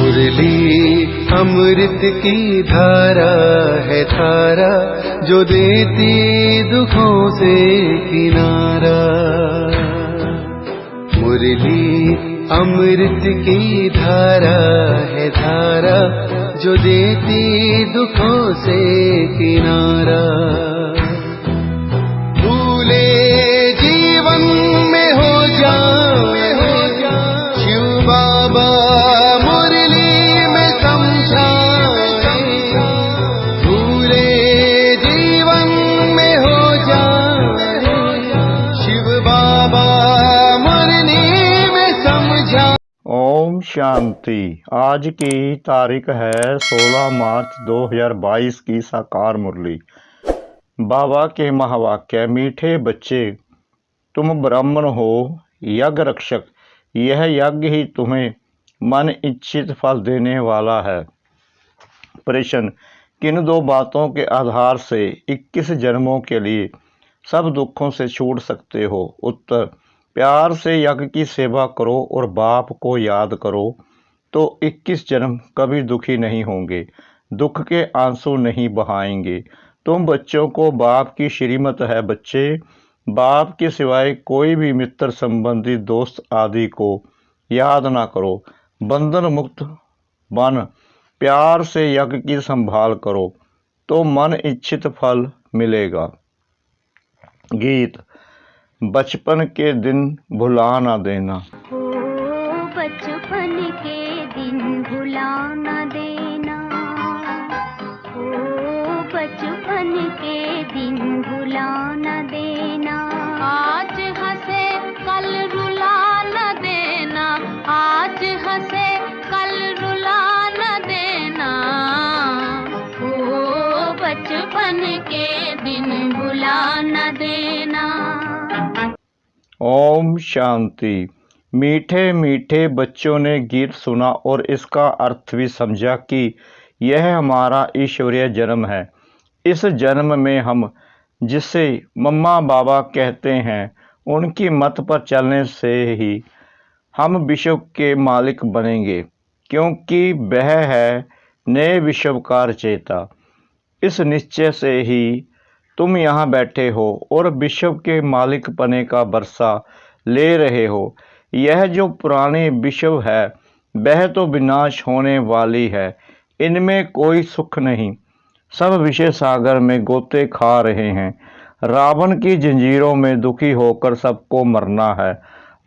मुरली अमृत की धारा है धारा, जो देती दुखों से किनारा। मुरली अमृत की धारा है धारा, जो देती दुखों से किनारा। भूले जीवन में हो जाए शिव बाबा मुरली में समझाए। भूले जीवन में हो जाए शिव बाबा मुरली में समझाए। ओम शांति। आज की तारीख है 16 मार्च 2022 की साकार मुरली। बाबा के महावाक्य। मीठे बच्चे, तुम ब्राह्मण हो, यज्ञ रक्षक। यह यज्ञ ही तुम्हें मन इच्छित फल देने वाला है। प्रश्न: किन दो बातों के आधार से 21 जन्मों के लिए सब दुखों से छूट सकते हो? उत्तर: प्यार से यज्ञ की सेवा करो और बाप को याद करो तो 21 जन्म कभी दुखी नहीं होंगे, दुख के आंसू नहीं बहाएंगे। तुम बच्चों को बाप की श्रीमत है। बच्चे, बाप के सिवाय कोई भी मित्र, संबंधी, दोस्त आदि को याद ना करो। बंधन मुक्त बन प्यार से यज्ञ की संभाल करो तो मन इच्छित फल मिलेगा। गीत। बचपन के दिन भुला ना देना। ओ बचपन के दिन भुला ना देना, ओ बचपन के दिन भुला न देना। आज हंसे कल रुला न देना, आज हंसे कल रुला न देना। ओ बचपन के दिन भुला न देना। ओम शांति। मीठे मीठे बच्चों ने गीत सुना और इसका अर्थ भी समझा कि यह हमारा ईश्वरीय जन्म है। इस जन्म में हम जिसे मम्मा बाबा कहते हैं, उनकी मत पर चलने से ही हम विश्व के मालिक बनेंगे, क्योंकि वह है नए विश्व का रचयिता। इस निश्चय से ही तुम यहाँ बैठे हो और विश्व के मालिक बने का बरसा ले रहे हो। यह जो पुरानी विश्व है वह तो विनाश होने वाली है, इनमें कोई सुख नहीं। सब विषय सागर में गोते खा रहे हैं। रावण की जंजीरों में दुखी होकर सबको मरना है।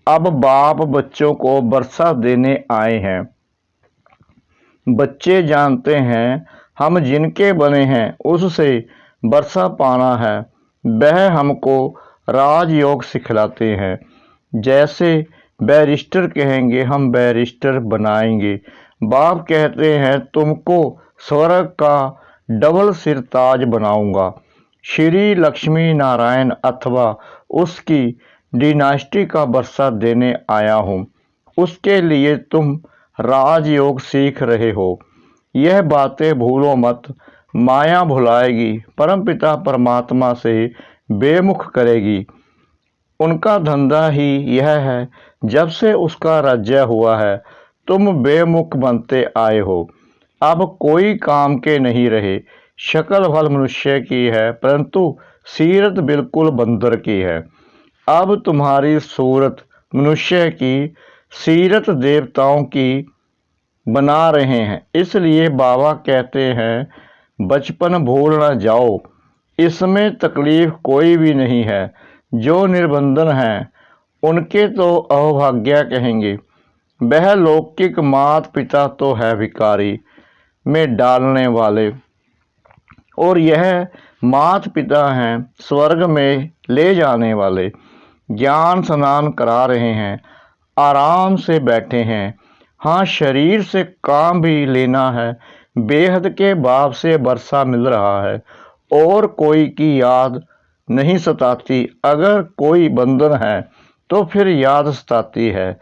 अब बाप बच्चों को बरसा देने आए हैं। बच्चे जानते हैं हम जिनके बने हैं उससे बरसा पाना है। वह हमको राजयोग सिखलाते हैं। जैसे बैरिस्टर कहेंगे हम बैरिस्टर बनाएंगे। बाप कहते हैं तुमको स्वर्ग का डबल सिरताज बनाऊंगा। श्री लक्ष्मी नारायण अथवा उसकी डिनास्टी का बरसा देने आया हूँ। उसके लिए तुम राजयोग सीख रहे हो। यह बातें भूलो मत, माया भुलाएगी, परमपिता परमात्मा से बेमुख करेगी। उनका धंधा ही यह है। जब से उसका राज्य हुआ है तुम बेमुख बनते आए हो। अब कोई काम के नहीं रहे। शक्ल भल मनुष्य की है परंतु सीरत बिल्कुल बंदर की है। अब तुम्हारी सूरत मनुष्य की, सीरत देवताओं की बना रहे हैं। इसलिए बाबा कहते हैं बचपन भूल न जाओ। इसमें तकलीफ कोई भी नहीं है। जो निर्बंधन हैं उनके तो अभाग्य कहेंगे। वह लौकिक माता पिता तो है भिखारी में डालने वाले, और यह माता पिता हैं स्वर्ग में ले जाने वाले। ज्ञान स्नान करा रहे हैं, आराम से बैठे हैं। हाँ, शरीर से काम भी लेना है। बेहद के बाप से बरसा मिल रहा है और कोई की याद नहीं सताती। अगर कोई बंधन है तो फिर याद सताती है।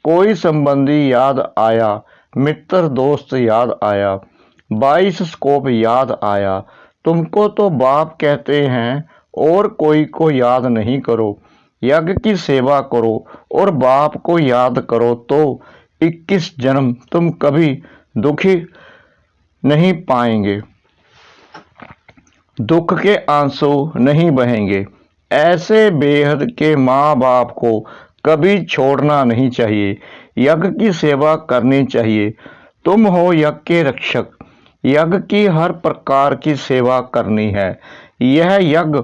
कोई संबंधी याद आया, मित्र दोस्त याद आया, 22 स्कोप याद आया। तुमको तो बाप कहते हैं और कोई को याद नहीं करो। यज्ञ की सेवा करो और बाप को याद करो तो 21 जन्म तुम कभी दुखी नहीं पाएंगे, दुख के आंसू नहीं बहेंगे। ऐसे बेहद के माँ बाप को कभी छोड़ना नहीं चाहिए। यज्ञ की सेवा करनी चाहिए। तुम हो यज्ञ के रक्षक, यज्ञ की हर प्रकार की सेवा करनी है। यह यज्ञ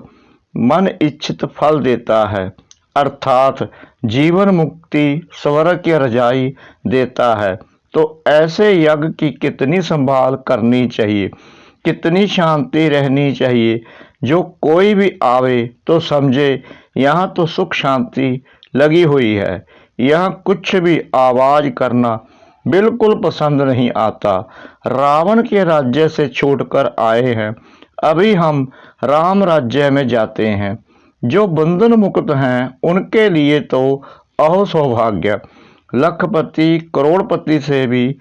मन इच्छित फल देता है, अर्थात जीवन मुक्ति स्वर्ग की रजाई देता है। तो ऐसे यज्ञ की कितनी संभाल करनी चाहिए, कितनी शांति रहनी चाहिए। जो कोई भी आवे तो समझे यहाँ तो सुख शांति लगी हुई है, यहाँ कुछ भी आवाज करना बिल्कुल पसंद नहीं आता। रावण के राज्य से छूटकर आए हैं, अभी हम राम राज्य में जाते हैं। जो बंधन मुक्त हैं उनके लिए तो अहो सौभाग्य, लखपति करोड़पति से भी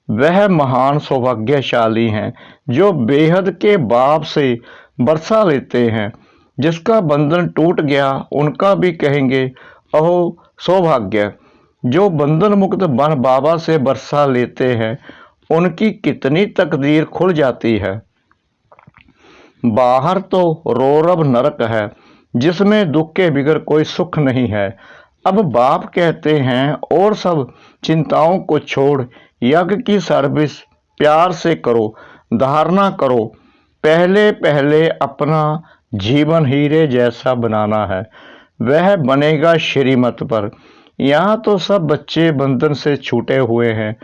वह महान सौभाग्यशाली हैं जो बेहद के बाप से वर्षा लेते हैं। जिसका बंधन टूट गया उनका भी कहेंगे अहो सौभाग्य। जो बंधन मुक्त बन बाबा से वर्षा लेते हैं उनकी कितनी तकदीर खुल जाती है। बाहर तो रौरव नरक है जिसमें दुख के बिगर कोई सुख नहीं है। अब बाप कहते हैं और सब चिंताओं को छोड़ यज्ञ की सर्विस प्यार से करो, धारणा करो। पहले पहले अपना जीवन हीरे जैसा बनाना है, वह बनेगा श्रीमत पर। यहाँ तो सब बच्चे बंधन से छूटे हुए हैं।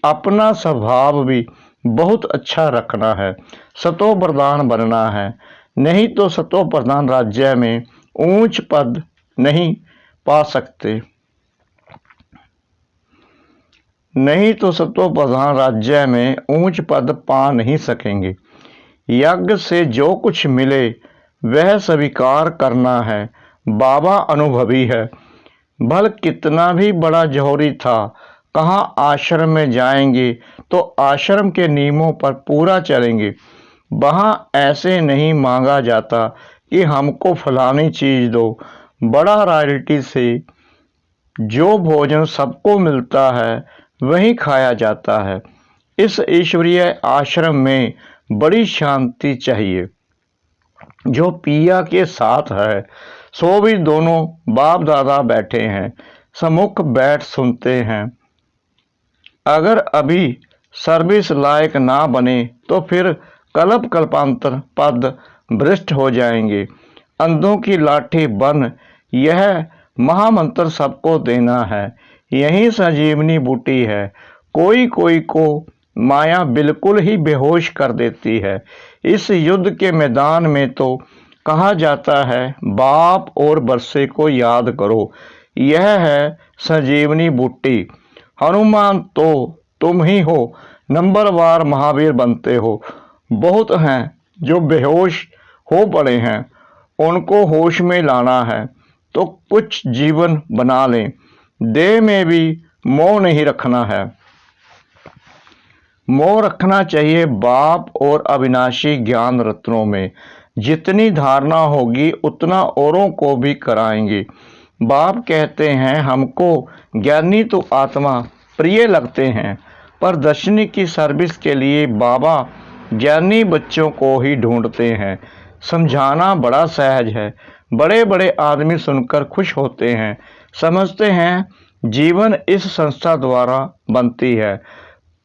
अपना स्वभाव भी बहुत अच्छा रखना है, सतो प्रधान बनना है। नहीं तो सतो प्रधान राज्य में ऊंच पद नहीं पा सकते, नहीं तो सतो प्रधान राज्य में ऊंच पद पा नहीं सकेंगे। यज्ञ से जो कुछ मिले वह स्वीकार करना है। बाबा अनुभवी है। भल कितना भी बड़ा जौहरी था, कहाँ आश्रम में जाएंगे तो आश्रम के नियमों पर पूरा चलेंगे। वहाँ ऐसे नहीं मांगा जाता कि हमको फलानी चीज दो। बड़ा रॉयल्टी से जो भोजन सबको मिलता है वही खाया जाता है। इस ईश्वरीय आश्रम में बड़ी शांति चाहिए। जो पिया के साथ है सो भी दोनों बाप दादा बैठे हैं, सम्मुख बैठ सुनते हैं। अगर अभी सर्विस लायक ना बने तो फिर कल्प कल्पांतर पद भ्रष्ट हो जाएंगे। अंधों की लाठी बन, यह महामंत्र सबको देना है। यही संजीवनी बूटी है। कोई कोई को माया बिल्कुल ही बेहोश कर देती है। इस युद्ध के मैदान में तो कहा जाता है बाप और बरसे को याद करो। यह है संजीवनी बूटी। हनुमान तो तुम ही हो, नंबरवार महावीर बनते हो। बहुत हैं जो बेहोश हो पड़े हैं, उनको होश में लाना है तो कुछ जीवन बना लें। देह में भी मोह नहीं रखना है। मोह रखना चाहिए बाप और अविनाशी ज्ञान रत्नों में। जितनी धारणा होगी उतना औरों को भी कराएंगे। बाप कहते हैं हमको ज्ञानी तो आत्मा प्रिय लगते हैं, पर दर्शनी की सर्विस के लिए बाबा ज्ञानी बच्चों को ही ढूंढते हैं। समझाना बड़ा सहज है। बड़े बड़े आदमी सुनकर खुश होते हैं, समझते हैं जीवन इस संस्था द्वारा बनती है।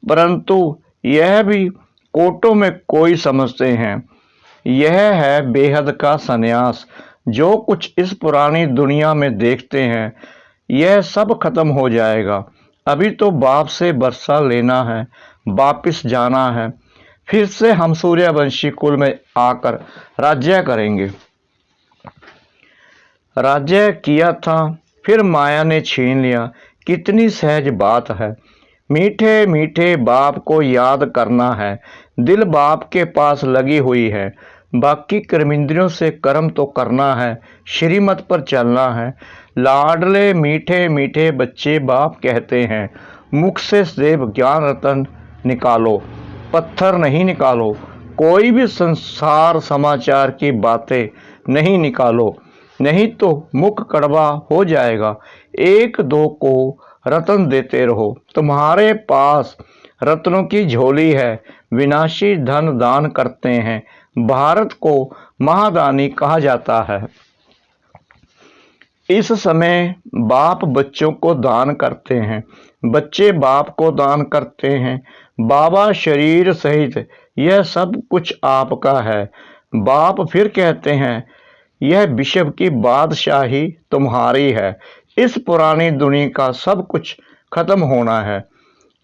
परंतु यह भी कोटों में कोई समझते हैं। यह है बेहद का संन्यास। जो कुछ इस पुरानी दुनिया में देखते हैं यह सब खत्म हो जाएगा। अभी तो बाप से वर्षा लेना है, वापिस जाना है। फिर से हम सूर्यवंशी कुल में आकर राज्य करेंगे। राज्य किया था फिर माया ने छीन लिया। कितनी सहज बात है। मीठे मीठे बाप को याद करना है। दिल बाप के पास लगी हुई है। बाकी कर्मेंद्रियों से कर्म तो करना है, श्रीमत पर चलना है। लाडले मीठे मीठे बच्चे बाप कहते हैं, मुख से देव ज्ञान रतन निकालो, पत्थर नहीं निकालो। कोई भी संसार समाचार की बातें नहीं निकालो, नहीं तो मुख कड़वा हो जाएगा। एक दो को रतन देते रहो। तुम्हारे पास रत्नों की झोली है, विनाशी धन दान करते हैं। भारत को महादानी कहा जाता है। इस समय बाप बच्चों को दान करते हैं, बच्चे बाप को दान करते हैं। बाबा शरीर सहित यह सब कुछ आपका है। बाप फिर कहते हैं, यह विश्व की बादशाही तुम्हारी है। इस पुरानी दुनिया का सब कुछ खत्म होना है।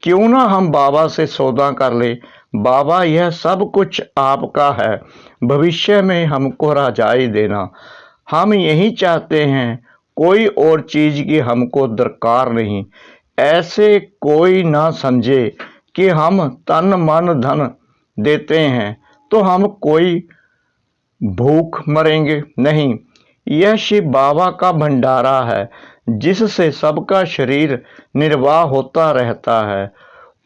क्यों ना हम बाबा से सौदा कर ले। बाबा, यह सब कुछ आपका है, भविष्य में हमको राजाई देना। हम यही चाहते हैं, कोई और चीज की हमको दरकार नहीं। ऐसे कोई ना समझे कि हम तन मन धन देते हैं तो हम कोई भूख मरेंगे, नहीं। यह शिव बाबा का भंडारा है, जिससे सबका शरीर निर्वाह होता रहता है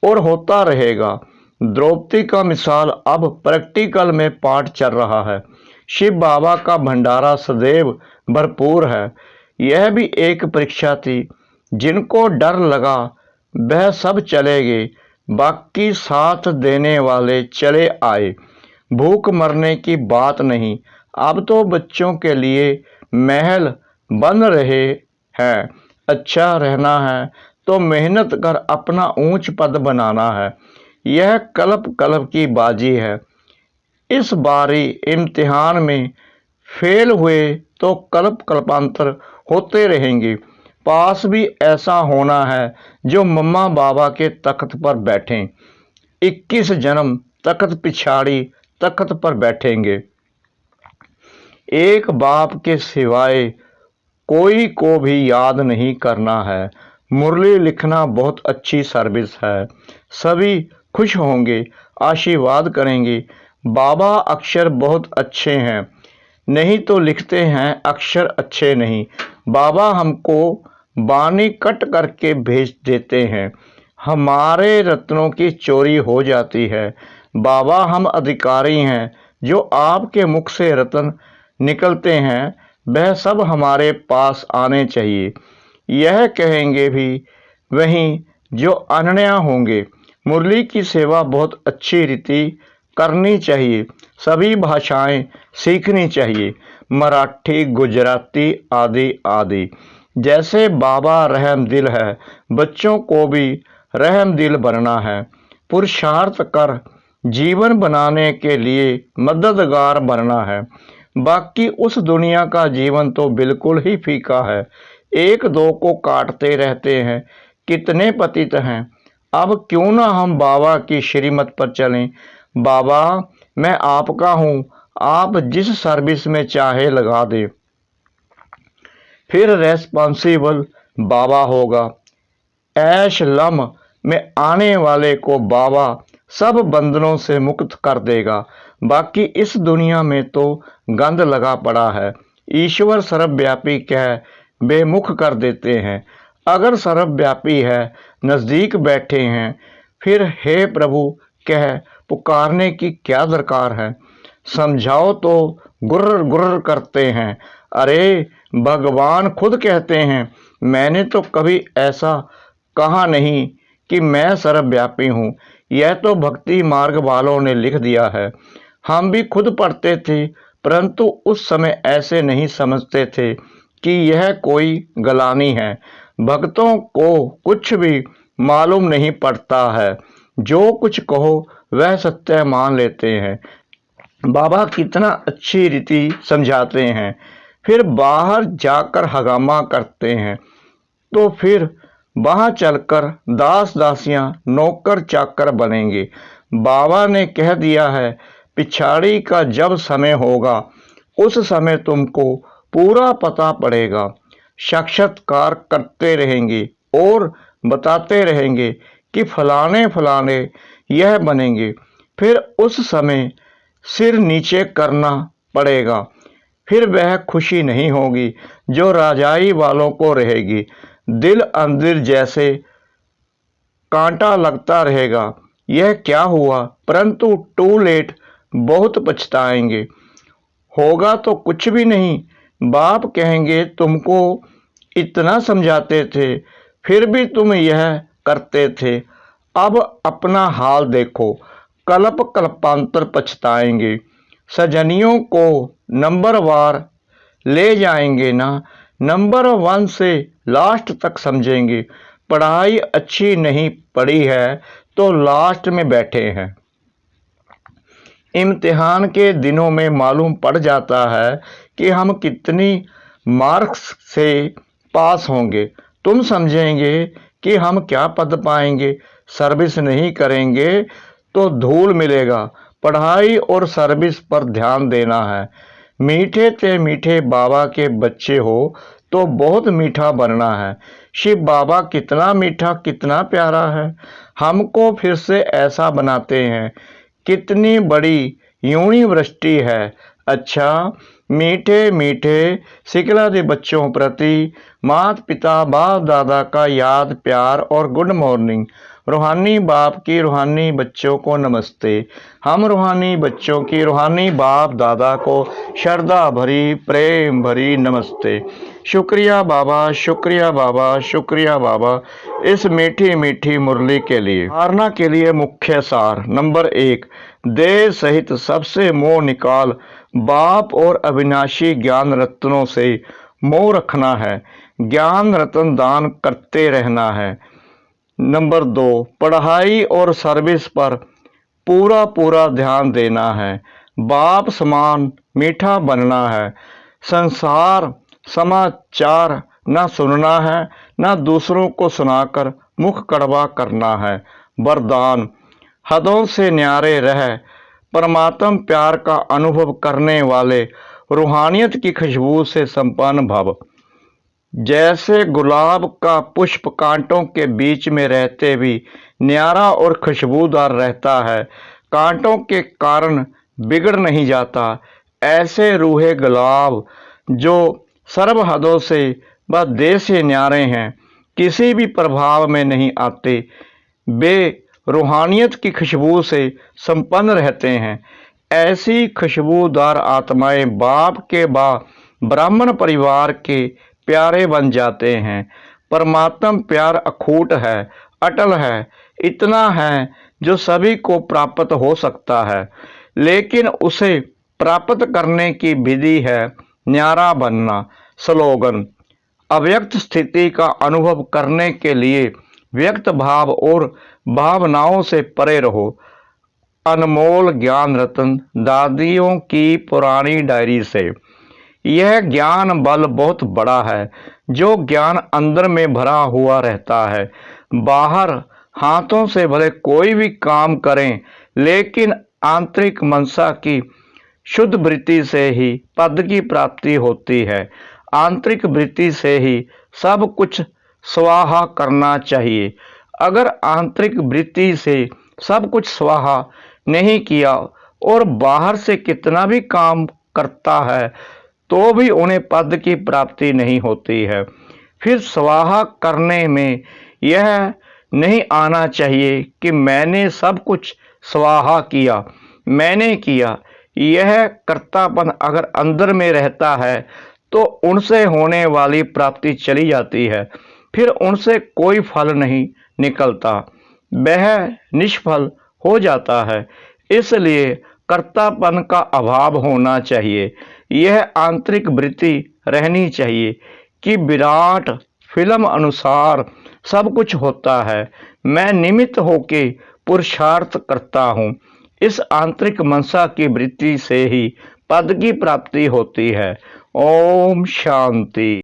और होता रहेगा। द्रौपदी का मिसाल अब प्रैक्टिकल में पाठ चल रहा है। शिव बाबा का भंडारा सदैव भरपूर है। यह भी एक परीक्षा थी। जिनको डर लगा वह सब चले गए, बाकी साथ देने वाले चले आए। भूख मरने की बात नहीं। अब तो बच्चों के लिए महल बन रहे हैं। अच्छा रहना है तो मेहनत कर अपना ऊंच पद बनाना है। यह कल्प कल्प की बाजी है। इस बारी इम्तिहान में फेल हुए तो कल्प कल्पांतर होते रहेंगे। पास भी ऐसा होना है जो मम्मा बाबा के तख्त पर बैठें। 21 जन्म तख्त पिछाड़ी तख्त पर बैठेंगे। एक बाप के सिवाय कोई को भी याद नहीं करना है। मुरली लिखना बहुत अच्छी सर्विस है। सभी खुश होंगे, आशीर्वाद करेंगे। बाबा अक्षर बहुत अच्छे हैं, नहीं तो लिखते हैं अक्षर अच्छे नहीं। बाबा हमको बानी कट करके भेज देते हैं, हमारे रत्नों की चोरी हो जाती है। बाबा, हम अधिकारी हैं, जो आपके मुख से रत्न निकलते हैं वह सब हमारे पास आने चाहिए। यह कहेंगे भी वहीं जो अनन्या होंगे। मुरली की सेवा बहुत अच्छी रीति करनी चाहिए। सभी भाषाएं सीखनी चाहिए, मराठी, गुजराती आदि आदि। जैसे बाबा रहम दिल है, बच्चों को भी रहम दिल बनना है। पुरुषार्थ कर जीवन बनाने के लिए मददगार बनना है। बाकी उस दुनिया का जीवन तो बिल्कुल ही फीका है। एक दो को काटते रहते हैं। कितने पतित हैं। अब क्यों ना हम बाबा की श्रीमत पर चलें। बाबा, मैं आपका हूँ, आप जिस सर्विस में चाहे लगा दे। फिर रेस्पॉन्सिबल बाबा होगा। ऐश लम में आने वाले को बाबा सब बंधनों से मुक्त कर देगा। बाकी इस दुनिया में तो गंध लगा पड़ा है। ईश्वर सर्वव्यापी कह बेमुख कर देते हैं। अगर सर्वव्यापी है, नजदीक बैठे हैं, फिर हे प्रभु कह पुकारने की क्या दरकार है। समझाओ तो गुर्र गुर्र करते हैं। अरे भगवान खुद कहते हैं, मैंने तो कभी ऐसा कहा नहीं कि मैं सर्वव्यापी हूँ। यह तो भक्ति मार्ग वालों ने लिख दिया है। हम भी खुद पढ़ते थे, परंतु उस समय ऐसे नहीं समझते थे कि यह कोई गलानी है। भक्तों को कुछ भी मालूम नहीं पड़ता है। जो कुछ कहो वह सत्य मान लेते हैं। बाबा कितना अच्छी रीति समझाते हैं। फिर बाहर जाकर हगामा करते हैं तो फिर वहां चलकर दास दासियां नौकर चाकर बनेंगे। बाबा ने कह दिया है, पिछाड़ी का जब समय होगा उस समय तुमको पूरा पता पड़ेगा। साक्षात्कार करते रहेंगे और बताते रहेंगे कि फलाने फलाने यह बनेंगे। फिर उस समय सिर नीचे करना पड़ेगा। फिर वह खुशी नहीं होगी जो राजाई वालों को रहेगी। दिल अंदर जैसे कांटा लगता रहेगा, यह क्या हुआ, परंतु टू लेट, बहुत पछताएंगे। होगा तो कुछ भी नहीं। बाप कहेंगे, तुमको इतना समझाते थे फिर भी तुम यह करते थे। अब अपना हाल देखो, कल्प कल्पांतर पछताएंगे। सजनियों को नंबरवार ले जाएंगे ना, नंबर 1 से लास्ट तक समझेंगे। पढ़ाई अच्छी नहीं पड़ी है तो लास्ट में बैठे हैं। इम्तिहान के दिनों में मालूम पड़ जाता है कि हम कितनी मार्क्स से पास होंगे। तुम समझेंगे कि हम क्या पद पाएंगे। सर्विस नहीं करेंगे तो धूल मिलेगा। पढ़ाई और सर्विस पर ध्यान देना है। मीठे ते मीठे बाबा के बच्चे हो तो बहुत मीठा बनना है। शिव बाबा कितना मीठा, कितना प्यारा है। हमको फिर से ऐसा बनाते हैं। कितनी बड़ी यूनिवर्सिटी है। अच्छा, मीठे मीठे सिकला दे बच्चों प्रति माता पिता बाप दादा का याद प्यार और गुड मॉर्निंग। रूहानी बाप की रूहानी बच्चों को नमस्ते। हम रूहानी बच्चों की रूहानी बाप दादा को श्रद्धा भरी प्रेम भरी नमस्ते। शुक्रिया बाबा, शुक्रिया बाबा, शुक्रिया बाबा इस मीठी मीठी मुरली के लिए। धारणा के लिए मुख्य सार। नंबर 1, देह सहित सबसे मोह निकाल बाप और अविनाशी ज्ञान रत्नों से मोह रखना है। ज्ञान रत्न दान करते रहना है। नंबर 2, पढ़ाई और सर्विस पर पूरा पूरा ध्यान देना है। बाप समान मीठा बनना है। संसार समाचार न सुनना है, न दूसरों को सुनाकर मुख कड़वा करना है। वरदान, हदों से न्यारे रह परमात्म प्यार का अनुभव करने वाले रूहानियत की खुशबू से संपन्न भव। जैसे गुलाब का पुष्प कांटों के बीच में रहते भी न्यारा और खुशबूदार रहता है, कांटों के कारण बिगड़ नहीं जाता, ऐसे रूहे गुलाब जो सर्व हदों से व देश से न्यारे हैं, किसी भी प्रभाव में नहीं आते, वे रूहानियत की खुशबू से संपन्न रहते हैं। ऐसी खुशबूदार आत्माएं बाप के ब्राह्मण परिवार के प्यारे बन जाते हैं। परमात्म प्यार अखूट है, अटल है, इतना है जो सभी को प्राप्त हो सकता है, लेकिन उसे प्राप्त करने की विधि है न्यारा बनना। स्लोगन, अव्यक्त स्थिति का अनुभव करने के लिए व्यक्त भाव और भावनाओं से परे रहो। अनमोल ज्ञान रत्न दादियों की पुरानी डायरी से। यह ज्ञान बल बहुत बड़ा है। जो ज्ञान अंदर में भरा हुआ रहता है, बाहर हाथों से भले कोई भी काम करें, लेकिन आंतरिक मनसा की शुद्ध वृत्ति से ही पद की प्राप्ति होती है। आंतरिक वृत्ति से ही सब कुछ स्वाहा करना चाहिए। अगर आंतरिक वृत्ति से सब कुछ स्वाहा नहीं किया और बाहर से कितना भी काम करता है तो भी उन्हें पद की प्राप्ति नहीं होती है। फिर स्वाहा करने में यह नहीं आना चाहिए कि मैंने सब कुछ स्वाहा किया, मैंने किया। यह कर्तापन अगर अंदर में रहता है तो उनसे होने वाली प्राप्ति चली जाती है, फिर उनसे कोई फल नहीं निकलता, वह निष्फल हो जाता है। इसलिए कर्तापन का अभाव होना चाहिए। यह आंतरिक वृत्ति रहनी चाहिए कि विराट फिल्म अनुसार सब कुछ होता है, मैं निमित्त होके पुरुषार्थ करता हूँ। इस आंतरिक मनसा की वृत्ति से ही पद की प्राप्ति होती है। ओम शांति।